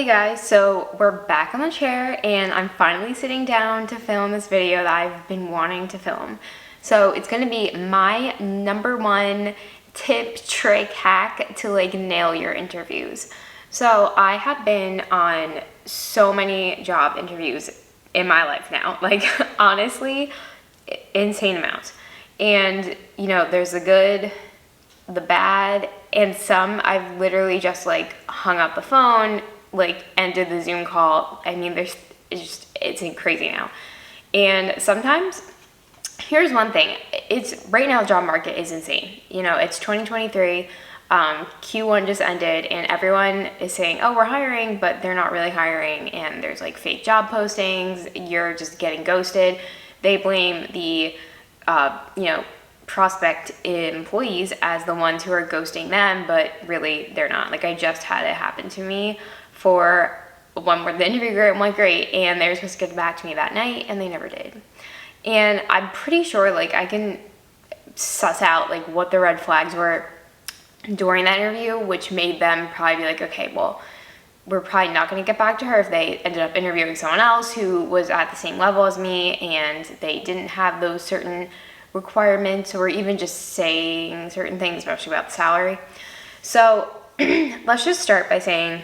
Hey guys, so we're back on the chair and I'm finally sitting down to film this video that I've been wanting to film. So it's going to be my number one tip, trick, hack to nail your interviews. So I have been on so many job interviews in my life now, honestly, insane amounts. And there's the good, the bad, and some I've literally just hung up the phone, ended the Zoom call. I mean, it's crazy now. And sometimes, here's one thing, it's right now the job market is insane. It's 2023, Q1 just ended and everyone is saying, oh, we're hiring, but they're not really hiring. And there's fake job postings, you're just getting ghosted. They blame the, prospect employees as the ones who are ghosting them, but really they're not. I just had it happen to me for one where the interview went great and they were supposed to get back to me that night and they never did. And I'm pretty sure I can suss out what the red flags were during that interview, which made them probably be okay, well, we're probably not going to get back to her if they ended up interviewing someone else who was at the same level as me and they didn't have those certain requirements or even just saying certain things, especially about the salary. So let's just start by saying,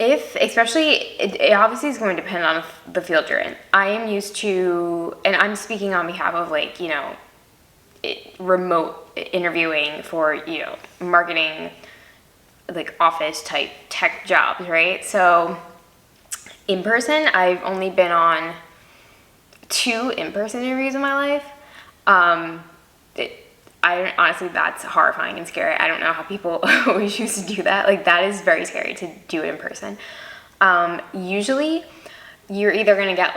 it obviously is going to depend on the field you're in. I am used to, and I'm speaking on behalf of remote interviewing for, marketing, office type tech jobs, right? So in person, I've only been on 2 in-person interviews in my life. Honestly, that's horrifying and scary. I don't know how people always choose to do that. That is very scary to do it in person. Usually, you're either going to get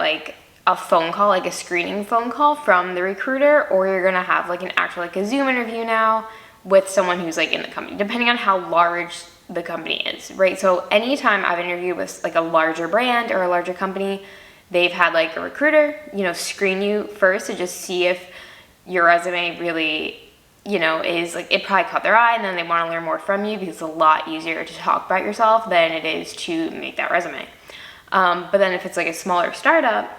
a phone call, a screening phone call from the recruiter, or you're going to have an actual a Zoom interview now with someone who's in the company, depending on how large the company is, right? So anytime I've interviewed with a larger brand or a larger company, they've had a recruiter, screen you first to just see if your resume really, is it probably caught their eye, and then they want to learn more from you because it's a lot easier to talk about yourself than it is to make that resume. But then if it's a smaller startup,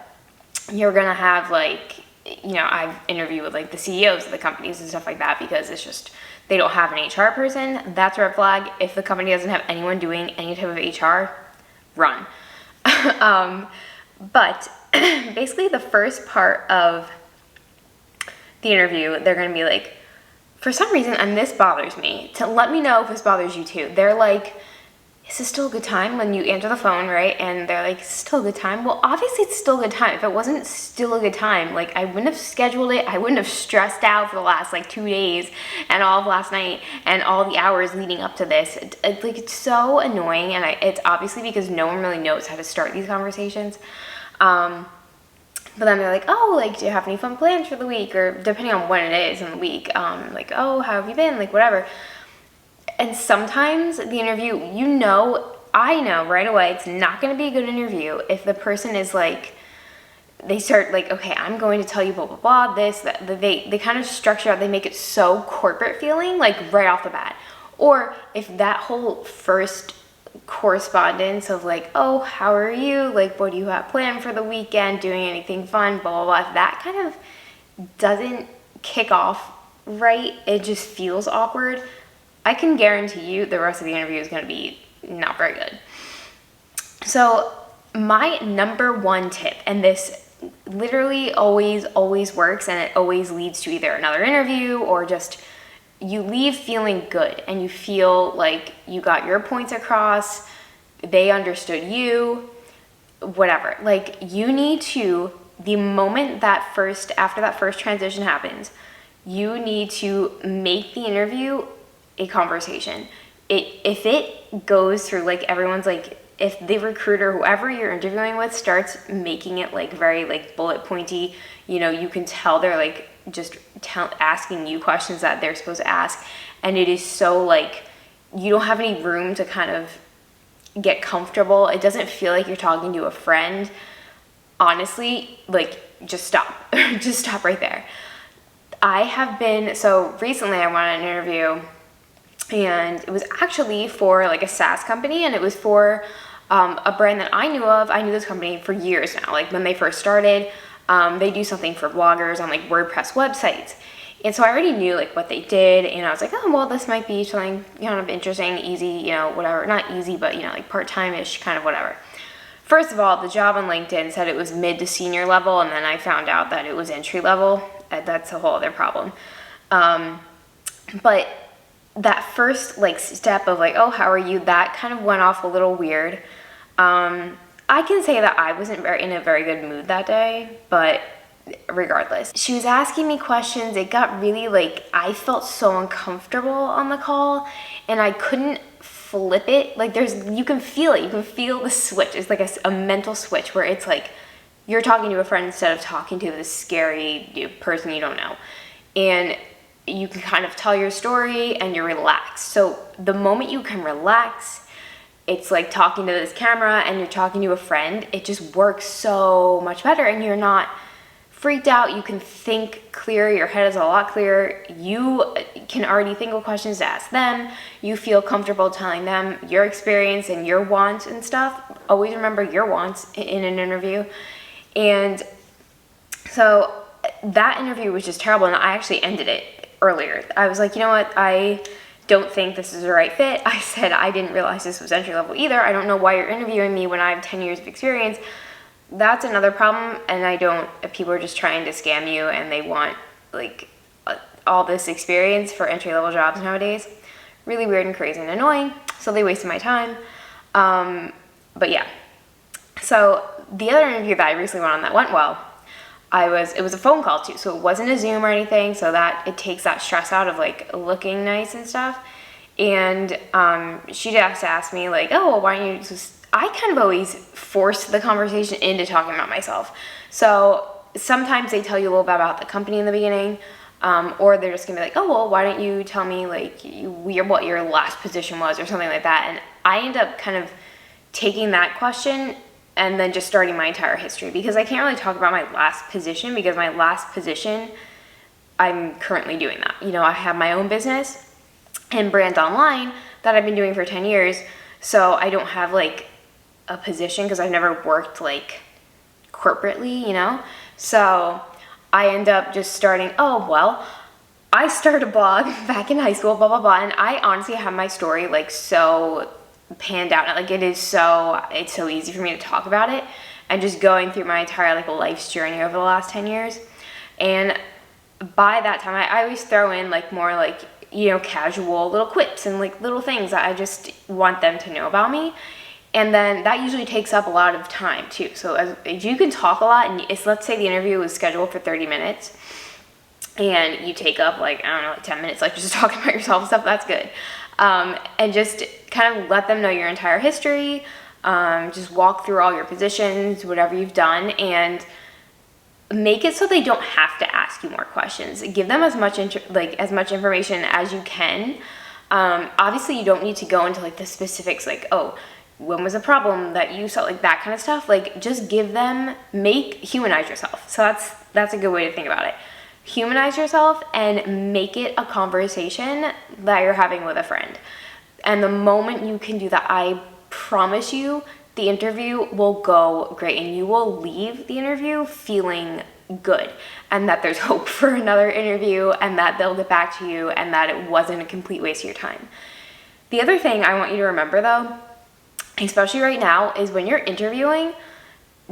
you're gonna have I've interviewed with the CEOs of the companies and stuff like that because it's just they don't have an HR person. That's a red flag. If the company doesn't have anyone doing any type of HR, run. But basically the first part of the interview, they're going to be for some reason, and this bothers me, to let me know if this bothers you too. They're is this still a good time when you answer the phone, right? And they're is this still a good time? Well, obviously it's still a good time. If it wasn't still a good time, I wouldn't have scheduled it. I wouldn't have stressed out for the last 2 days and all of last night and all the hours leading up to this. It's so annoying, and it's obviously because no one really knows how to start these conversations. But then they're oh, do you have any fun plans for the week? Or depending on when it is in the week, oh, how have you been? Whatever. And sometimes the interview, I know right away it's not going to be a good interview if the person is they start okay, I'm going to tell you blah, blah, blah, this, that. They kind of structure out, they make it so corporate feeling, right off the bat. Or if that whole first correspondence of oh, how are you? What do you have planned for the weekend? Doing anything fun? Blah, blah, blah. If that kind of doesn't kick off right, it just feels awkward. I can guarantee you the rest of the interview is going to be not very good. So my number one tip, and this literally always works, and it always leads to either another interview or just you leave feeling good and you feel you got your points across, they understood you, whatever. You need to, the moment after that first transition happens, you need to make the interview a conversation. If it goes through everyone's if the recruiter, whoever you're interviewing with, starts making it very bullet pointy, you can tell they're just asking you questions that they're supposed to ask, and it is so you don't have any room to kind of get comfortable. It doesn't feel like you're talking to a friend. Honestly, just stop. Just stop right there. So recently I went on an interview And it was actually for like a SaaS company, and it was for a brand that I knew of. I knew this company for years now. Like when they first started, they do something for bloggers on like WordPress websites. And so I already knew like what they did, and I was like, oh, well, this might be something kind of interesting, easy, whatever. Not easy, but like part-time-ish, kind of whatever. First of all, the job on LinkedIn said it was mid to senior level, and then I found out that it was entry level. That's a whole other problem. But that first like step of like, oh, how are you? That kind of went off a little weird. I can say that I wasn't in a very good mood that day, but regardless, she was asking me questions. It got really like, I felt so uncomfortable on the call, and I couldn't flip it. Like you can feel it. You can feel the switch. It's like a mental switch where it's like you're talking to a friend instead of talking to this scary person you don't know. And you can kind of tell your story and you're relaxed. So the moment you can relax, it's like talking to this camera and you're talking to a friend. It just works so much better, and you're not freaked out. You can think clear. Your head is a lot clearer. You can already think of questions to ask them. You feel comfortable telling them your experience and your wants and stuff. Always remember your wants in an interview. And so that interview was just terrible, and I actually ended it earlier. I was like, you know what? I don't think this is the right fit. I said, I didn't realize this was entry level either. I don't know why you're interviewing me when I have 10 years of experience. That's another problem, and people are just trying to scam you, and they want like all this experience for entry-level jobs nowadays. Really weird and crazy and annoying, so they wasted my time. But yeah, so the other interview that I recently went on that went well, it was a phone call too, so it wasn't a Zoom or anything, so that it takes that stress out of like looking nice and stuff. And she just asked me like, oh, well, why don't you just, I kind of always force the conversation into talking about myself. So sometimes they tell you a little bit about the company in the beginning, or they're just gonna be like, oh, well, why don't you tell me like what your last position was or something like that. And I end up kind of taking that question and then just starting my entire history, because I can't really talk about my last position, because my last position, I'm currently doing that. I have my own business and brand online that I've been doing for 10 years. So I don't have like a position because I've never worked like corporately, So I end up just starting, oh, well, I started a blog back in high school, blah, blah, blah. And I honestly have my story like so panned out. Like it's so easy for me to talk about it, and just going through my entire like life's journey over the last 10 years. And by that time, I always throw in like more like, casual little quips and like little things that I just want them to know about me. And then that usually takes up a lot of time too. So as you can talk a lot, and let's say the interview was scheduled for 30 minutes and you take up like, I don't know, like 10 minutes, like just talking about yourself and stuff, that's good. And just kind of let them know your entire history, just walk through all your positions, whatever you've done, and make it so they don't have to ask you more questions. Give them as much information as you can. Obviously, you don't need to go into like the specifics, like, oh, when was a problem that you saw, like that kind of stuff. Like, just humanize yourself. So that's a good way to think about it. Humanize yourself and make it a conversation that you're having with a friend. And the moment you can do that, I promise you, the interview will go great, and you will leave the interview feeling good, and that there's hope for another interview, and that they'll get back to you, and that it wasn't a complete waste of your time. The other thing I want you to remember though, especially right now, is when you're interviewing,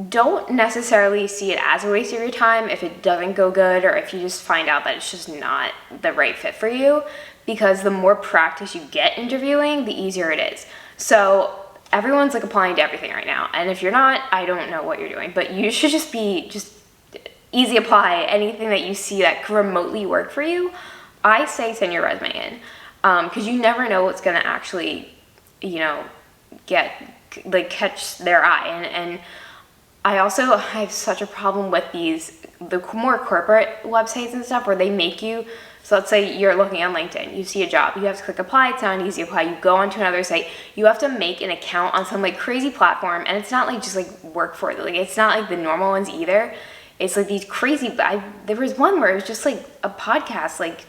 don't necessarily see it as a waste of your time if it doesn't go good, or if you just find out that it's just not the right fit for you, because the more practice you get interviewing, the easier it is. So everyone's like applying to everything right now, and if you're not, I don't know what you're doing, but you should just easy apply anything that you see that could remotely work for you. I say send your resume in, because you never know what's gonna actually, catch their eye. And I have such a problem with the more corporate websites and stuff where they make you, so let's say you're looking on LinkedIn, you see a job, you have to click apply, it's not an easy apply, you go onto another site, you have to make an account on some like crazy platform, and it's not like just like work for it, like it's not like the normal ones either. It's like these crazy, there was one where it was just like a podcast, like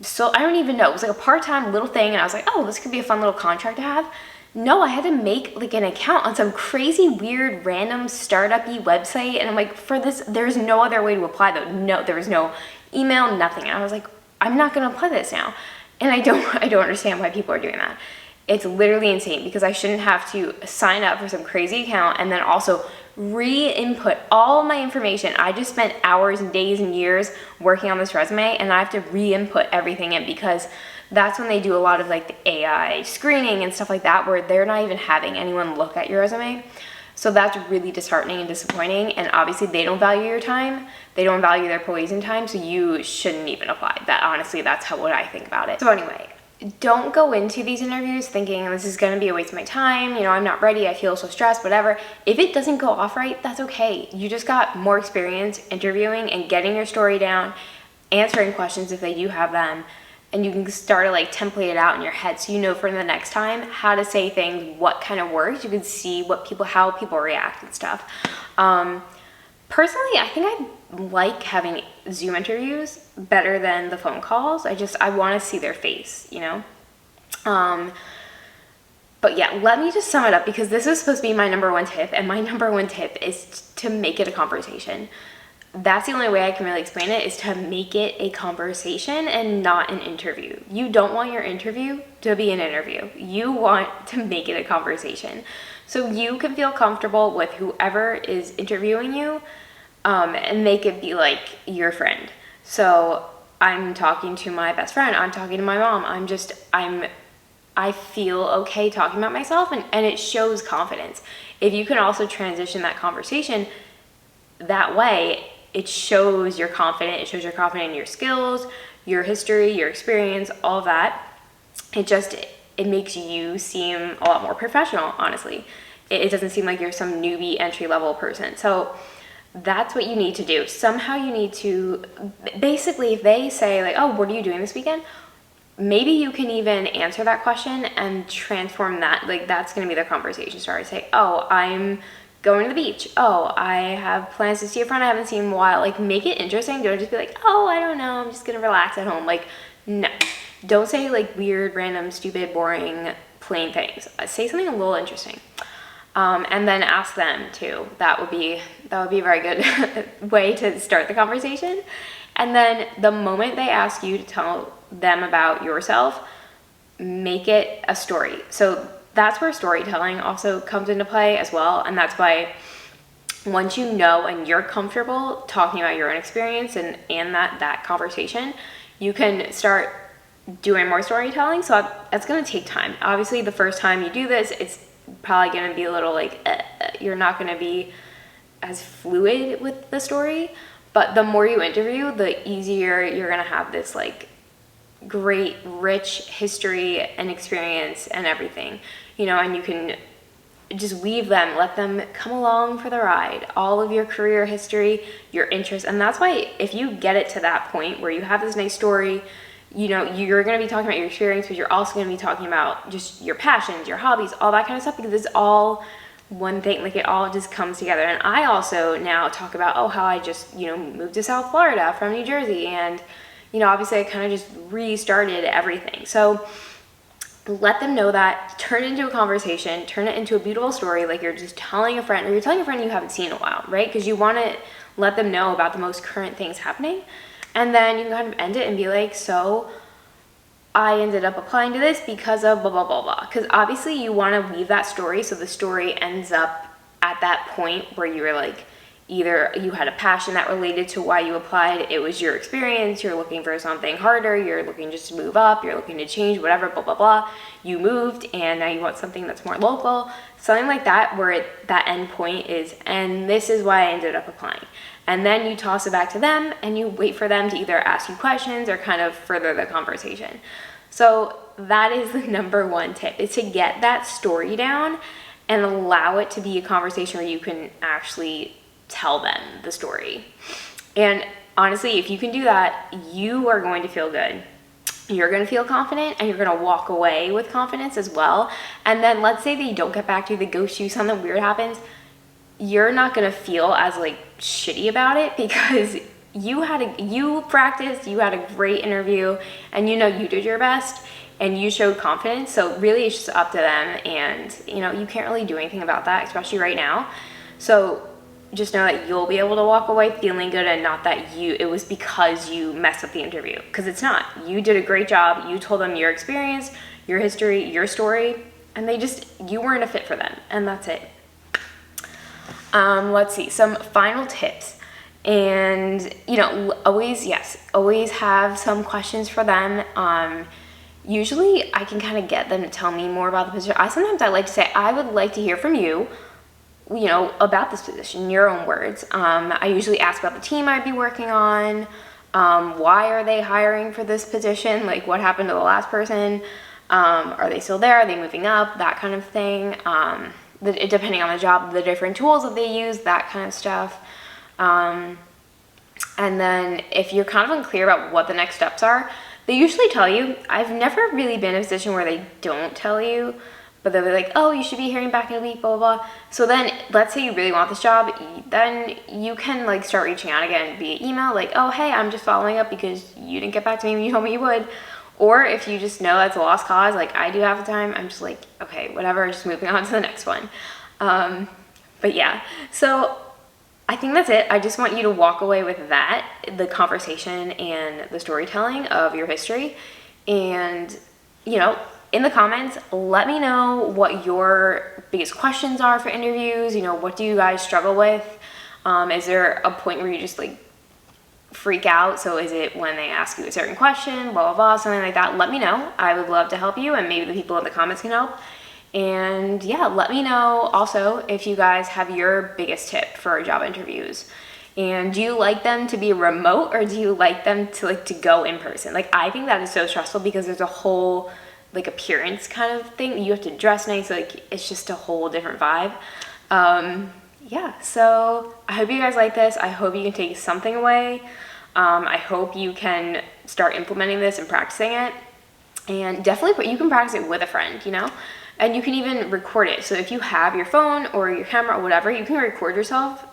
So I don't even know. It was like a part-time little thing, and I was like, oh, this could be a fun little contract to have. No, I had to make like an account on some crazy, weird, random startup-y website, and I'm like, for this, there's no other way to apply though. No, there was no email, nothing. And I was like, I'm not gonna apply this now. And I don't understand why people are doing that. It's literally insane, because I shouldn't have to sign up for some crazy account and then also re-input all of my information. I just spent hours and days and years working on this resume, and I have to re-input everything in, because that's when they do a lot of like the AI screening and stuff like that, where they're not even having anyone look at your resume. So that's really disheartening and disappointing, and obviously they don't value your time. They don't value their employees' in time, so you shouldn't even apply. That, honestly, that's what I think about it. So anyway, don't go into these interviews thinking this is going to be a waste of my time, I'm not ready, I feel so stressed, whatever. If it doesn't go off right, that's okay. You just got more experience interviewing and getting your story down, answering questions if they do have them, and you can start to like template it out in your head, so you know for the next time how to say things, what kind of words. You can see how people react and stuff. Personally, I think I like having Zoom interviews better than the phone calls. I want to see their face, But yeah, let me just sum it up, because this is supposed to be my number one tip, and my number one tip is to make it a conversation. That's the only way I can really explain it, is to make it a conversation and not an interview. You don't want your interview to be an interview. You want to make it a conversation, so you can feel comfortable with whoever is interviewing you, and make it be like your friend. So I'm talking to my best friend, I'm talking to my mom, I feel okay talking about myself, and it shows confidence. If you can also transition that conversation that way, it shows you're confident. It shows you're confident in your skills, your history, your experience, all of that. It makes you seem a lot more professional, honestly. It doesn't seem like you're some newbie entry-level person. So that's what you need to do. Somehow you need to, basically, if they say like, oh, what are you doing this weekend? Maybe you can even answer that question and transform that. Like, that's going to be the conversation starter. Say, oh, I'm going to the beach. Oh, I have plans to see a friend I haven't seen in a while. Like, make it interesting. Don't just be like, oh, I don't know, I'm just going to relax at home. Like, no. Don't say like weird, random, stupid, boring, plain things. Say something a little interesting. And then ask them too. That would be a very good way to start the conversation. And then the moment they ask you to tell them about yourself, make it a story. So that's where storytelling also comes into play as well. And that's why once you know and you're comfortable talking about your own experience and that conversation, you can start doing more storytelling. So that's going to take time. Obviously, the first time you do this, it's probably going to be a little like, you're not going to be as fluid with the story. But the more you interview, the easier you're going to have this like great, rich history and experience and everything, and you can just leave them, let them come along for the ride, all of your career history, your interests. And that's why if you get it to that point where you have this nice story, you're going to be talking about your experience, but you're also going to be talking about just your passions, your hobbies, all that kind of stuff, because it's all one thing. Like, it all just comes together. And I also now talk about, how I just, moved to South Florida from New Jersey, and, obviously I kind of just restarted everything. So let them know that, turn it into a conversation, turn it into a beautiful story, like you're just telling a friend, or you're telling a friend you haven't seen in a while, right? Because you want to let them know about the most current things happening. And then you can kind of end it and be like, so I ended up applying to this because of blah, blah, blah, blah. Because obviously you want to leave that story so the story ends up at that point where you were like, either you had a passion that related to why you applied, it was your experience, you're looking for something harder, you're looking just to move up, you're looking to change, whatever, blah, blah, blah. You moved and now you want something that's more local, something like that, where that end point is, and this is why I ended up applying. And then you toss it back to them and you wait for them to either ask you questions or kind of further the conversation. So that is the number one tip, is to get that story down and allow it to be a conversation where you can actually tell them the story. And honestly, if you can do that, you are going to feel good. You're going to feel confident, and you're going to walk away with confidence as well. And then let's say they don't get back to you, they ghost you, something weird happens. You're not going to feel as like shitty about it, because you practiced, you had a great interview, and you know you did your best and you showed confidence. So really it's just up to them, and you know, you can't really do anything about that, especially right now. So just know that you'll be able to walk away feeling good, and not that it was because you messed up the interview, because it's not. You did a great job. You told them your experience, your history, your story, and you weren't a fit for them, and that's it. Let's see, some final tips. And you know, always have some questions for them. Usually I can kind of get them to tell me more about the position. Sometimes I like to say, I would like to hear from you, you know, about this position in your own words. I usually ask about the team I'd be working on. Why are they hiring for this position? Like, what happened to the last person? Are they still there? Are they moving up? That kind of thing. Depending on the job, the different tools that they use, that kind of stuff. And then if you're kind of unclear about what the next steps are, they usually tell you. I've never really been in a position where they don't tell you, but they'll be like, oh, you should be hearing back in a week, blah, blah, blah. So then let's say you really want this job, then you can like start reaching out again via email, like, oh, hey, I'm just following up because you didn't get back to me when you told me you would. Or if you just know that's a lost cause, like I do half the time, I'm just like, okay, whatever, just moving on to the next one. But yeah, so I think that's it. I just want you to walk away with that, the conversation and the storytelling of your history. And, you know, in the comments, let me know what your biggest questions are for interviews. You know, what do you guys struggle with? Is there a point where you just like freak out? So is it when they ask you a certain question, blah, blah, blah, something like that? Let me know. I would love to help you, and maybe the people in the comments can help. And yeah, let me know also if you guys have your biggest tip for job interviews. And do you like them to be remote, or do you like them to go in person? Like, I think that is so stressful because there's a whole like appearance kind of thing. You have to dress nice, like it's just a whole different vibe. Yeah, so I hope you guys like this. I hope you can take something away. I hope you can start implementing this and practicing it. And definitely you can practice it with a friend, you know? And you can even record it. So if you have your phone or your camera or whatever, you can record yourself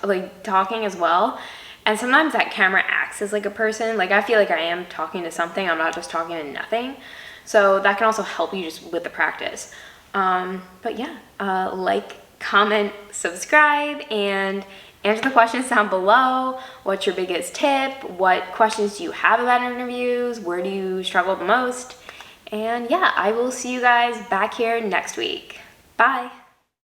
like talking as well. And sometimes that camera acts as like a person. Like, I feel like I am talking to something. I'm not just talking to nothing. So that can also help you just with the practice. But yeah, like, comment, subscribe, and answer the questions down below. What's your biggest tip? What questions do you have about interviews? Where do you struggle the most? And yeah, I will see you guys back here next week. Bye.